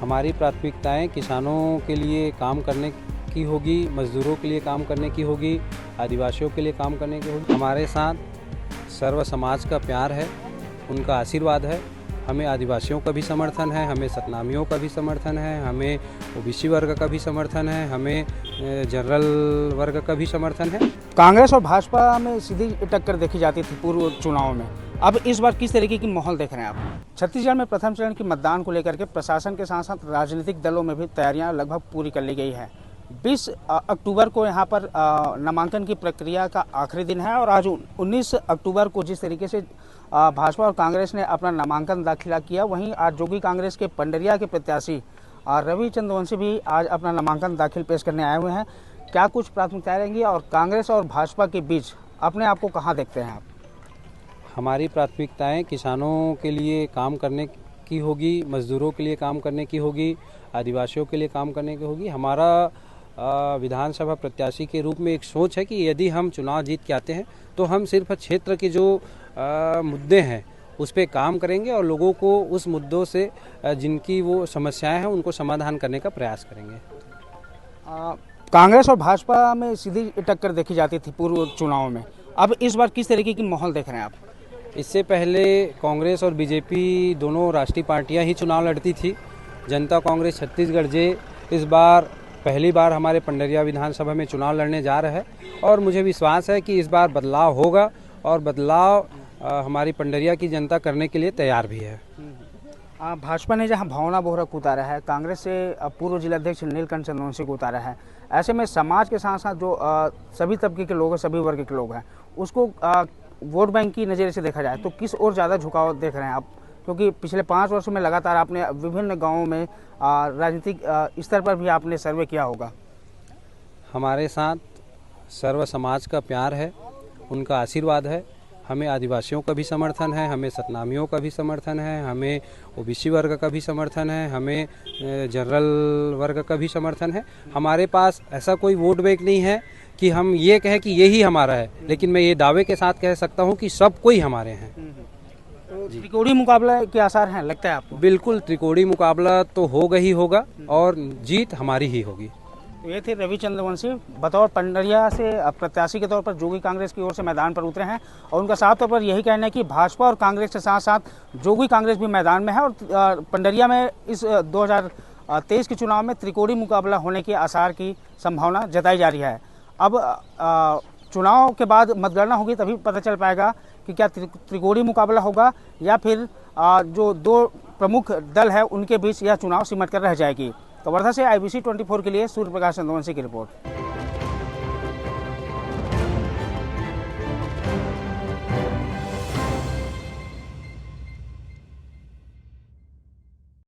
हमारी प्राथमिकताएं किसानों के लिए काम करने की होगी, मज़दूरों के लिए काम करने की होगी, आदिवासियों के लिए काम करने की होगी। हमारे साथ सर्व समाज का प्यार है, उनका आशीर्वाद है। हमें आदिवासियों का भी समर्थन है, हमें सतनामियों का भी समर्थन है, हमें ओबीसी वर्ग का भी समर्थन है, हमें जनरल वर्ग का भी समर्थन है। कांग्रेस और भाजपा में सीधी टक्कर देखी जाती थी पूर्व चुनाव में। अब इस बार किस तरीके की माहौल देख रहे हैं आप? छत्तीसगढ़ में प्रथम चरण की मतदान को लेकर के प्रशासन के साथ साथ राजनीतिक दलों में भी तैयारियां लगभग पूरी कर ली गई है। 20 अक्टूबर को यहां पर नामांकन की प्रक्रिया का आखिरी दिन है और आज 19 अक्टूबर को जिस तरीके से भाजपा और कांग्रेस ने अपना नामांकन दाखिला किया, वहीं आज जोगी कांग्रेस के पंडरिया के प्रत्याशी रवि चंद्रवंशी भी आज अपना नामांकन दाखिल पेश करने आए हुए हैं। क्या कुछ प्राथमिकताएं रहेंगी और कांग्रेस और भाजपा के बीच अपने आप को कहाँ देखते हैं आप? हमारी प्राथमिकताएं किसानों के लिए काम करने की होगी, मज़दूरों के लिए काम करने की होगी, आदिवासियों के लिए काम करने की होगी। हमारा विधानसभा प्रत्याशी के रूप में एक सोच है कि यदि हम चुनाव जीत के आते हैं तो हम सिर्फ क्षेत्र के जो मुद्दे हैं उस पर काम करेंगे और लोगों को उस मुद्दों से जिनकी वो समस्याएं हैं उनको समाधान करने का प्रयास करेंगे। कांग्रेस और भाजपा में सीधी टक्कर देखी जाती थी पूर्व चुनाव में। अब इस बार किस तरीके की माहौल देख रहे हैं आप? इससे पहले कांग्रेस और बीजेपी दोनों राष्ट्रीय पार्टियां ही चुनाव लड़ती थी। जनता कांग्रेस छत्तीसगढ़ जे इस बार पहली बार हमारे पंडरिया विधानसभा में चुनाव लड़ने जा रहा है और मुझे विश्वास है कि इस बार बदलाव होगा और बदलाव हमारी पंडरिया की जनता करने के लिए तैयार भी है। भाजपा ने जहां भावना बोहरा को उतारा है, कांग्रेस से पूर्व जिलाध्यक्ष नीलकंठ चंद्रवंशी को उतारा है, ऐसे में समाज के साथ साथ जो सभी तबके के लोग हैं, सभी वर्ग के लोग हैं, उसको वोट बैंक की नज़रिए से देखा जाए तो किस ओर ज़्यादा झुकाव देख रहे हैं आप? क्योंकि पिछले 5 वर्षों में लगातार आपने विभिन्न गाँवों में राजनीतिक स्तर पर भी आपने सर्वे किया होगा। हमारे साथ सर्व समाज का प्यार है, उनका आशीर्वाद है। हमें आदिवासियों का भी समर्थन है, हमें सतनामियों का भी समर्थन है, हमें ओबीसी वर्ग का भी समर्थन है, हमें जनरल वर्ग का भी समर्थन है। हमारे पास ऐसा कोई वोट बैंक नहीं है कि हम ये कहें कि यही हमारा है, लेकिन मैं ये दावे के साथ कह सकता हूँ कि सब कोई हमारे हैं। तो त्रिकोणीय मुकाबला के आसार हैं लगता है आपको? बिल्कुल, त्रिकोणीय मुकाबला तो होगा ही होगा और जीत हमारी ही होगी। ये थे रवि चंद्रवंशी, बतौर पंडरिया से प्रत्याशी के तौर पर जोगी कांग्रेस की ओर से मैदान पर उतरे हैं और उनका साफ तौर पर यही कहना है कि भाजपा और कांग्रेस के साथ साथ जोगी कांग्रेस भी मैदान में है और पंडरिया में इस 2023 के चुनाव में त्रिकोणीय मुकाबला होने के आसार की संभावना जताई जा रही है। अब चुनाव के बाद मतगणना होगी तभी पता चल पाएगा कि क्या त्रिकोणीय मुकाबला होगा या फिर जो 2 प्रमुख दल है उनके बीच यह चुनाव सिमट कर रह जाएगी। तो वर्धा से IBC 24 के लिए सूर्य प्रकाश चंद्रवंशी की रिपोर्ट।